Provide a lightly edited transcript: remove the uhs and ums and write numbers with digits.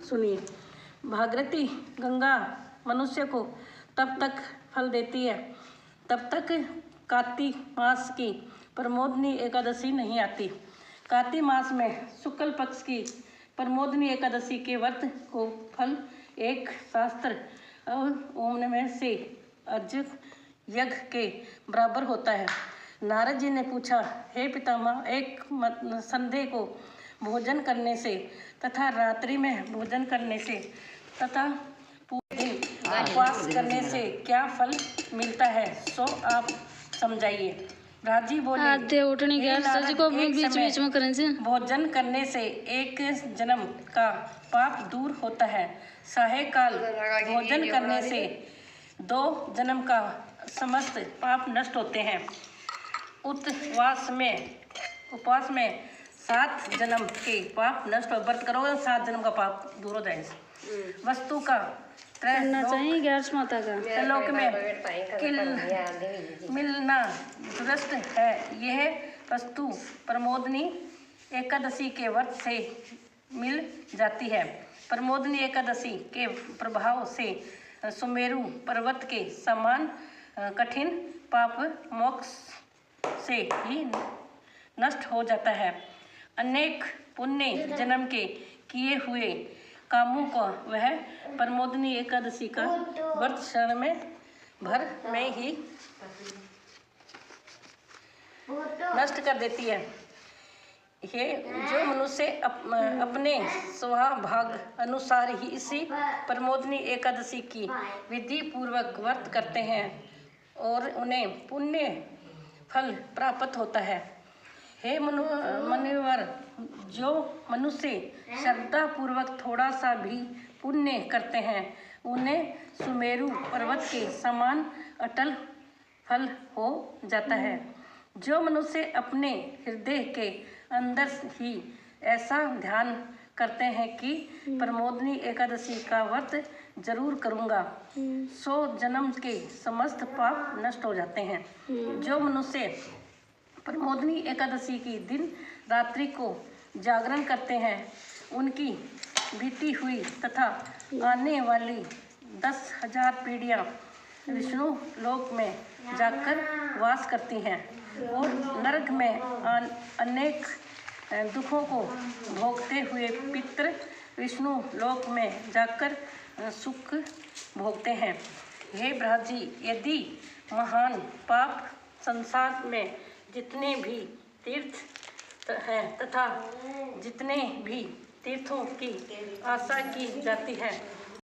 सुनिए। भागीरथी गंगा मनुष्य को तब तक फल देती है तब तक कार्तिक मास की प्रमोदनी एकादशी नहीं आती। कार्तिक मास में शुक्ल पक्ष की प्रमोदनी एकादशी के व्रत को फल एक शास्त्र ओम में से अजक यज्ञ के बराबर होता है। नारद जी ने पूछा, हे पितामह, एक संध्या को भोजन करने से तथा रात्रि में भोजन करने से तथा पूरे दिन उपवास करने से क्या फल मिलता है, सो आप समझाइए। राजी बोले, बीच में भोजन करने से एक जन्म का पाप दूर होता है। सायकाल भोजन करने से 2 जन्म का समस्त पाप नष्ट होते हैं। उपवास में 7 जन्म के पाप नष्ट हो, व्रत करो 7 जन्म का पाप दूर हो जाएगा। वस्तु का त्रिलोक में मिलना दुरुस्त है। यह वस्तु प्रमोदनी एकादशी के व्रत से मिल जाती है। प्रमोदनी एकादशी के प्रभाव से सुमेरु पर्वत के समान कठिन पाप मोक्ष से ही नष्ट हो जाता है। अनेक पुण्य जन्म के किए हुए कामों को वह प्रमोदनी एकादशी का व्रत क्षण भर में ही नष्ट कर देती है। ये जो मनुष्य अपने स्वभाग अनुसार ही इसी प्रमोदनी एकादशी की विधि पूर्वक व्रत करते हैं और उन्हें पुण्य फल प्राप्त होता है। हे मुनिवर, जो मनुष्य श्रद्धा पूर्वक थोड़ा सा भी पुण्य करते हैं उन्हें सुमेरु पर्वत के समान अटल फल हो जाता है। जो मनुष्य अपने हृदय के अंदर ही ऐसा ध्यान करते हैं कि प्रमोदनी एकादशी का व्रत जरूर करूँगा, 100 जन्म के समस्त पाप नष्ट हो जाते हैं। जो मनुष्य प्रमोदनी एकादशी की दिन रात्रि को जागरण करते हैं उनकी बीती हुई तथा आने वाली 10,000 पीढ़ियाँ विष्णु लोक में जाकर वास करती हैं और नरक में अनेक दुखों को भोगते हुए पितृ विष्णु लोक में जाकर सुख भोगते हैं। हे ब्रह्मजी, यदि महान पाप संसार में जितने भी तीर्थ हैं तथा जितने भी तीर्थों की आशा की जाती है